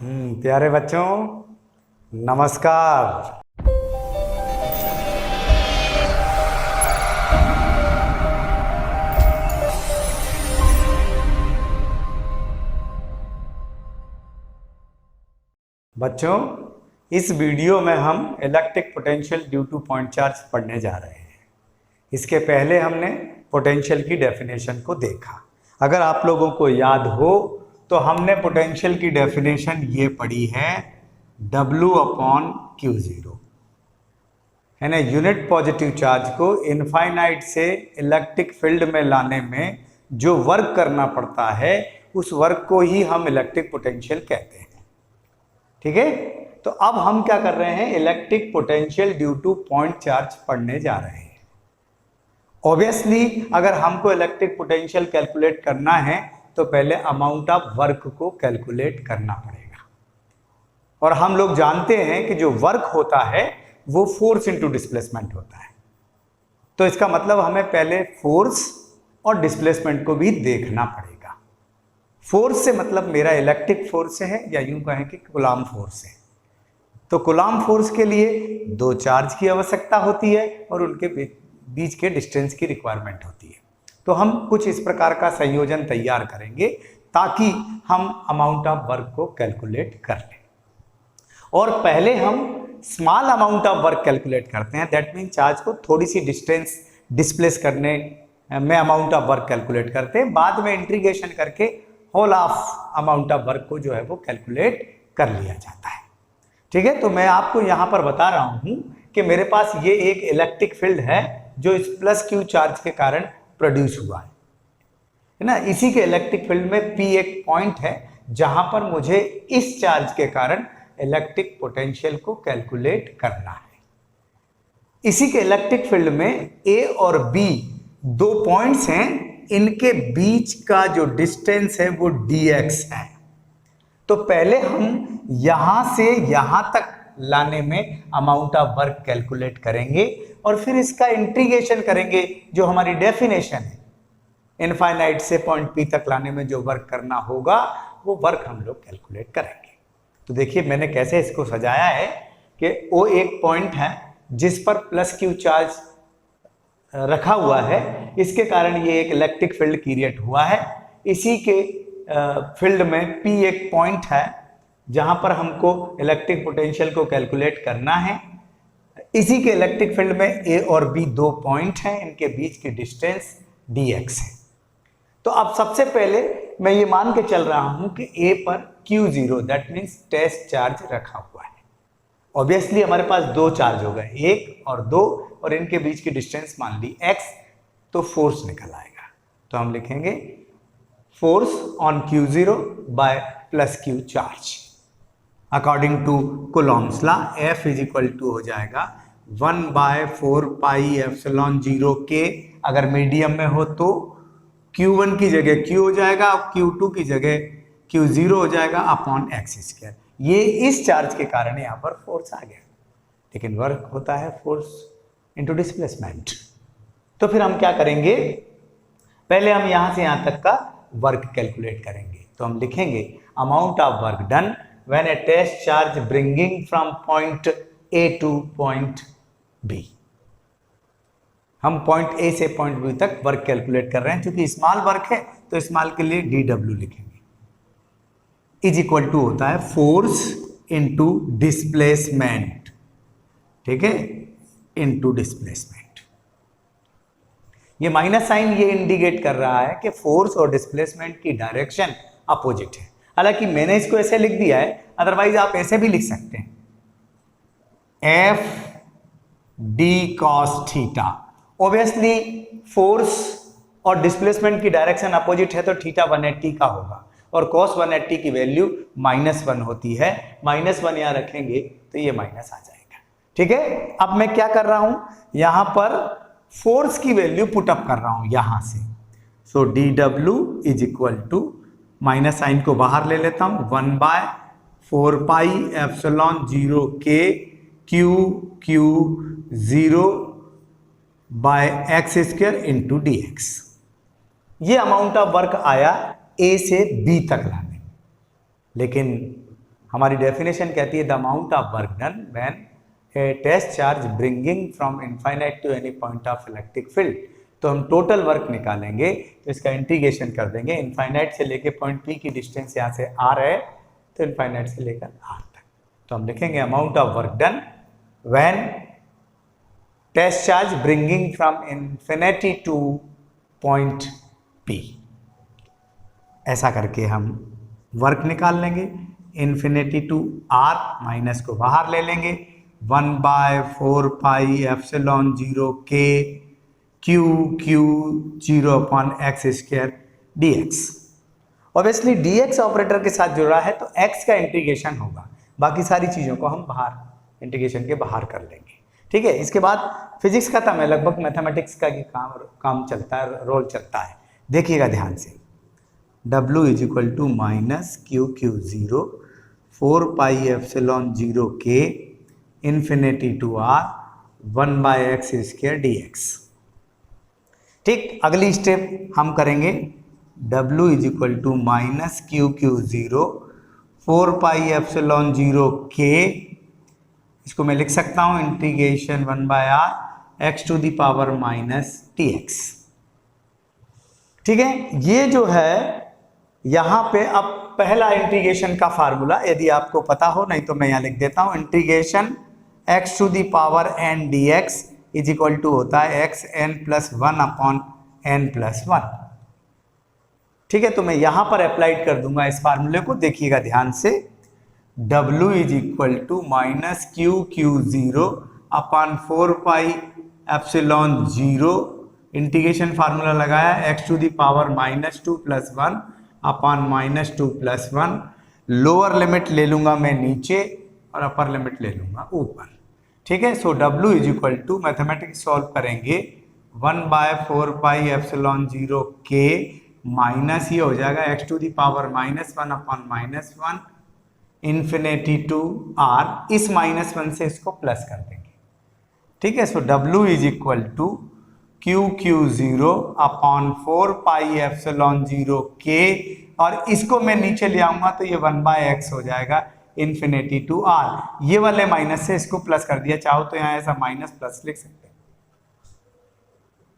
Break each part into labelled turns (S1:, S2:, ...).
S1: प्यारे बच्चों, नमस्कार। बच्चों, इस वीडियो में हम electric potential due to point charge पढ़ने जा रहे हैं। इसके पहले हमने पोटेंशियल की डेफिनेशन को देखा। अगर आप लोगों को याद हो तो हमने पोटेंशियल की डेफिनेशन ये पढ़ी है, W/Q0 है ना। यूनिट पॉजिटिव चार्ज को इनफाइनाइट से इलेक्ट्रिक फील्ड में लाने में जो वर्क करना पड़ता है, उस वर्क को ही हम इलेक्ट्रिक पोटेंशियल कहते हैं। ठीक है, तो अब हम क्या कर रहे हैं, electric potential due to point charge पढ़ने जा रहे हैं। ऑब्वियसली अगर हमको इलेक्ट्रिक पोटेंशियल कैलकुलेट करना है तो पहले अमाउंट ऑफ वर्क को कैलकुलेट करना पड़ेगा। और हम लोग जानते हैं कि जो वर्क होता है वो फोर्स इनटू डिस्प्लेसमेंट होता है। तो इसका मतलब हमें पहले फोर्स और डिस्प्लेसमेंट को भी देखना पड़ेगा। फोर्स से मतलब मेरा इलेक्ट्रिक फोर्स से है, या यूं कहें कि कूलॉम फोर्स है। तो कूलॉम फोर्स के लिए दो चार्ज की आवश्यकता होती है और उनके बीच के डिस्टेंस की रिक्वायरमेंट होती है। तो हम कुछ इस प्रकार का संयोजन तैयार करेंगे ताकि हम अमाउंट ऑफ वर्क को कैलकुलेट कर लें। और पहले हम small amount of work calculate करते हैं, दैट मीन चार्ज को थोड़ी सी डिस्टेंस डिस्प्लेस करने में अमाउंट ऑफ वर्क कैलकुलेट करते हैं। बाद में इंटीग्रेशन करके whole of amount of work को जो है वो कैलकुलेट कर लिया जाता है। ठीक है, तो मैं आपको यहाँ पर बता रहा हूँ कि मेरे पास ये एक इलेक्ट्रिक फील्ड है जो इस प्लस क्यू चार्ज के कारण प्रोड्यूस हुआ है ना। इसी के इलेक्ट्रिक फील्ड में P एक पॉइंट है जहां पर मुझे इस चार्ज के कारण इलेक्ट्रिक पोटेंशियल को कैलकुलेट करना है। इसी के इलेक्ट्रिक फील्ड में A और B दो पॉइंट्स हैं, इनके बीच का जो डिस्टेंस है वो dx है। तो पहले हम यहां से यहां तक लाने में अमाउंट ऑफ वर्क कैलकुलेट करेंगे और फिर इसका इंटीग्रेशन करेंगे। जो हमारी डेफिनेशन है, इनफाइनाइट से पॉइंट P तक लाने में जो वर्क करना होगा वो वर्क हम लोग कैलकुलेट करेंगे। तो देखिए मैंने कैसे इसको सजाया है कि O एक पॉइंट है जिस पर प्लस क्यू चार्ज रखा हुआ है, इसके कारण ये एक इलेक्ट्रिक फील्ड क्रिएट हुआ है। इसी के फील्ड में P एक पॉइंट है जहां पर हमको इलेक्ट्रिक पोटेंशियल को कैलकुलेट करना है। इसी के इलेक्ट्रिक फील्ड में A और B दो पॉइंट हैं, इनके बीच की डिस्टेंस dx है। तो अब सबसे पहले मैं ये मान के चल रहा हूं कि A पर Q0 that means test charge रखा हुआ है। ऑब्वियसली हमारे पास दो चार्ज हो गए, एक और दो, और इनके बीच की डिस्टेंस मान ली x, तो फोर्स निकल आएगा। तो हम लिखेंगे force on Q0 by plus Q charge according to Coulomb's law. F is equal to हो जाएगा 1/4πε0 K। अगर मीडियम में हो तो Q1 की जगह Q हो जाएगा, Q2 की जगह Q0 हो जाएगा अपॉन x²। ये इस चार्ज के कारण यहाँ पर फोर्स आ गया, लेकिन वर्क होता है फोर्स इनटू डिस्प्लेसमेंट। तो फिर हम क्या करेंगे, पहले हम यहाँ से यहाँ तक का वर्क कैलकुलेट करेंगे। तो हम लिखेंगे amount of work done when a test charge bringing from point A to point B। हम पॉइंट A से पॉइंट B तक वर्क कैलकुलेट कर रहे हैं। क्योंकि स्मॉल वर्क है तो स्मॉल के लिए dW लिखेंगे, इज इक्वल टू होता है फोर्स इनटू डिस्प्लेसमेंट। ठीक है, इनटू डिस्प्लेसमेंट। ये माइनस साइन ये इंडिकेट कर रहा है कि फोर्स और डिस्प्लेसमेंट की डायरेक्शन अपोजिट है। हालांकि मैंने इसको ऐसे लिख दिया है, अदरवाइज आप ऐसे भी लिख सकते हैं, F d cos theta. Obviously force और डिस्प्लेसमेंट की डायरेक्शन अपोजिट है तो थीटा 180 का होगा, और cos 180 की वैल्यू -1 होती है। -1 यहां रखेंगे तो ये माइनस आ जाएगा। ठीक है, अब मैं क्या कर रहा हूं, यहां पर फोर्स की वैल्यू पुटअप कर रहा हूं यहां से। So dW is equal to, minus sign को बाहर ले लेता हूं, 1/4πε0 K Q0 by x² into dx। ये अमाउंट ऑफ वर्क आया A से B तक लाने, लेकिन हमारी डेफिनेशन कहती है the amount of work done when a test charge bringing from infinite to any point of electric field. तो हम टोटल वर्क निकालेंगे तो इसका इंटीग्रेशन कर देंगे, इनफाइनाइट से लेके पॉइंट पी की डिस्टेंस यहाँ से आर है तो इनफाइनाइट से लेकर आर तक। तो हम लिखेंगे amount of work done when test charge bringing from infinity to point P. ऐसा करके हम वर्क निकाल लेंगे, इन्फिनिटी टू आर, माइनस को बाहर ले लेंगे, 1/4 पाई एप्सिलॉन 0 के Q 0/x² dx। Obviously dx operator के साथ जुड़ा है तो x का इंटीग्रेशन होगा, बाकी सारी चीज़ों को हम बाहर इंटीग्रेशन के बाहर कर लेंगे। ठीक है, इसके बाद फिजिक्स खत्म है, लगभग मैथमेटिक्स का काम चलता है, रोल चलता है। देखिएगा ध्यान से, W is equal to minus Q 0 4 pi epsilon 0 के infinity to are 1/x² dx। ठीक, अगली स्टेप हम करेंगे W is equal to minus Q 0 4 pi epsilon 0 के, इसको मैं लिख सकता हूं integration 1/r x to the power minus dx। ठीक है, ये जो है यहां पे अब पहला इंटीग्रेशन का फार्मूला यदि आपको पता हो, नहीं तो मैं यहां लिख देता हूं, integration x to the power n dx is equal to होता है xn+1/n+1। ठीक है, तो मैं यहां पर अप्लाइड कर दूंगा इस फार्मूले को, देखिएगा ध्यान से, W is equal to minus Q 0/4 pi epsilon 0, integration formula लगाया x to the power -2 + 1/-2 + 1, lower limit ले लूंगा मैं नीचे और अपर लिमिट ले लूंगा ऊपर। ठीक है, so W is equal to, mathematics solve करेंगे, 1/4 पाई एप्सिलॉन 0 के माइनस ये हो जाएगा x to the power -1/-1 infinity to r, इस -1 से इसको प्लस कर देंगे। ठीक है, so W is equal to Q 0/4 pi epsilon 0 के, और इसको मैं नीचे ले आऊंगा तो ये 1/x हो जाएगा इन्फिनिटी टू r। ये वाले माइनस से इसको प्लस कर दिया, चाहो तो यहाँ ऐसा माइनस प्लस लिख सकते हैं।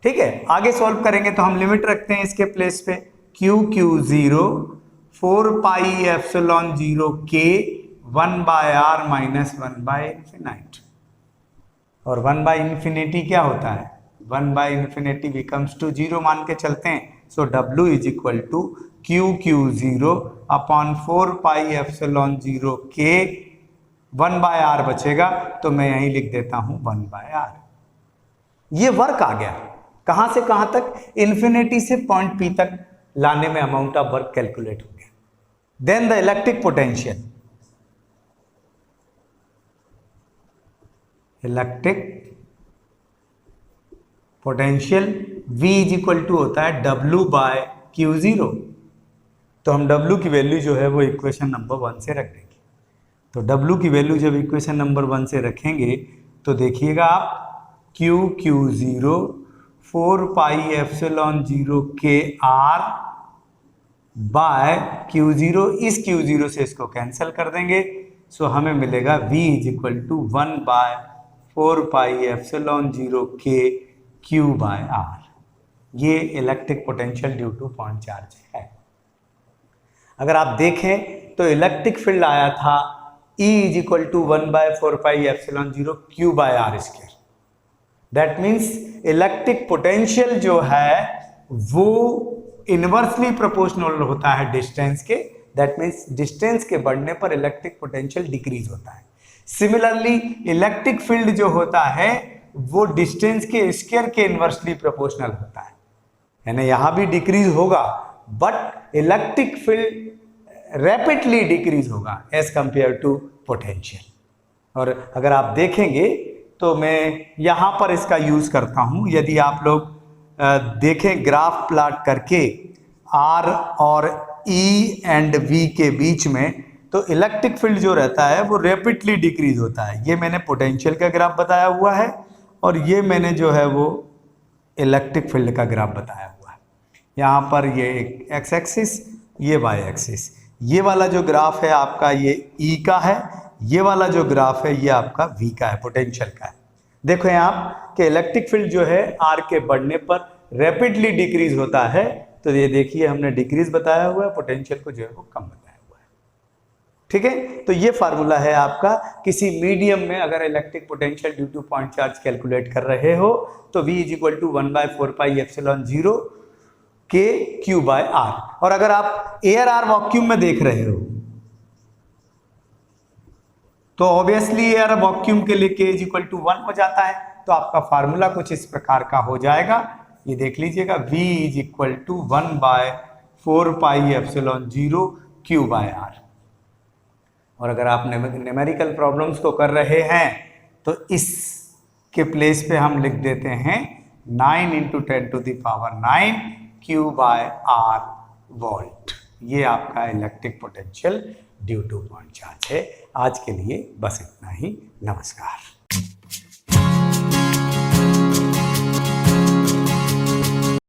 S1: ठीक है, आगे सॉल्व करेंगे तो हम लिमिट रखते हैं इसके प्लेस पे, क्यू 0 4 पाई एप्सिलॉन 0 के 1/r माइनस 1/∞, और 1/∞ क्या होता है, 1/∞ बिकम्स टू 0 मान के चलते हैं। So W is equal to Q 0/4 pi epsilon 0 के 1/r बचेगा, तो मैं यहीं लिख देता हूं 1/r। ये वर्क आ गया, कहां से कहां तक, इन्फिनिटी से पॉइंट P तक लाने में अमाउंट ऑफ वर्क कैलकुलेट हो गया। Then the electric potential, V is equal to होता है W/Q0। तो हम W की वैल्यू जो है वो इक्वेशन नंबर 1 से रख देंगे। तो W की वैल्यू जब इक्वेशन नंबर 1 से रखेंगे तो देखिएगा आप, क्यू 0 4 पाई एप्सिलॉन 0 के r बाय Q0, इस Q0 से इसको कैंसिल कर देंगे, सो हमें मिलेगा V is equal to 1/4 pi epsilon 0 के Q/r। ये electric potential due to point charge है। अगर आप देखें तो इलेक्ट्रिक फील्ड आया था E is equal to 1/4 pi epsilon 0 Q/r²। That means electric potential जो है वो इनवर्सली प्रोपोर्शनल होता है डिस्टेंस के। दैट मीन्स डिस्टेंस के बढ़ने पर इलेक्ट्रिक पोटेंशियल डिक्रीज होता है। सिमिलरली इलेक्ट्रिक फील्ड जो होता है वो डिस्टेंस के स्क्वायर के इनवर्सली प्रोपोर्शनल होता है, यानी यहां भी डिक्रीज होगा but electric field rapidly decrease होगा एज कंपेयर टू पोटेंशियल। और अगर आप देखेंगे तो मैं यहां पर इसका यूज करता हूं। यदि आप लोग देखें ग्राफ प्लॉट करके R और E एंड V के बीच में, तो इलेक्ट्रिक फील्ड जो रहता है वो रैपिडली डिक्रीज होता है। ये मैंने पोटेंशियल का ग्राफ बताया हुआ है और ये मैंने जो है वो इलेक्ट्रिक फील्ड का ग्राफ बताया हुआ है। यहाँ पर ये एक एक्स एक्सिस, ये वाई एक्सिस, ये वाला जो ग्राफ है आपका ये E का है, ये वाला जो ग्राफ है ये आपका V का है, पोटेंशियल का है। देखो यहाँ कि इलेक्ट्रिक फील्ड जो है R के बढ़ने पर रैपिडली डिक्रीज होता है, तो ये देखिए हमने डिक्रीज बताया हुआ है, पोटेंशियल को जो है वो कम बताया हुआ है। ठीक है, तो ये फार्मूला है आपका। किसी मीडियम में अगर electric potential due to point charge calculate कर रहे हो तो V = 1/4πε0 के Q बाय R। और अगर आप एयर आर वॉक्यूम में देख रहे हो तो ऑब्वियसली एयर वॉक्यूम के लिए K = 1 हो जाता है, तो आपका फार्मूला कुछ इस प्रकार का हो जाएगा, ये देख लीजिएगा, V = 1/4πε0 Q बाय R। और अगर आप न्यूमेरिकल प्रॉब्लम्स को कर रहे हैं तो इस के प्लेस पे हम लिख देते हैं 9 × 10⁹ Q बाय R वोल्ट। ये आपका electric potential due to point charge है। आज के लिए बस इतना ही। नमस्कार।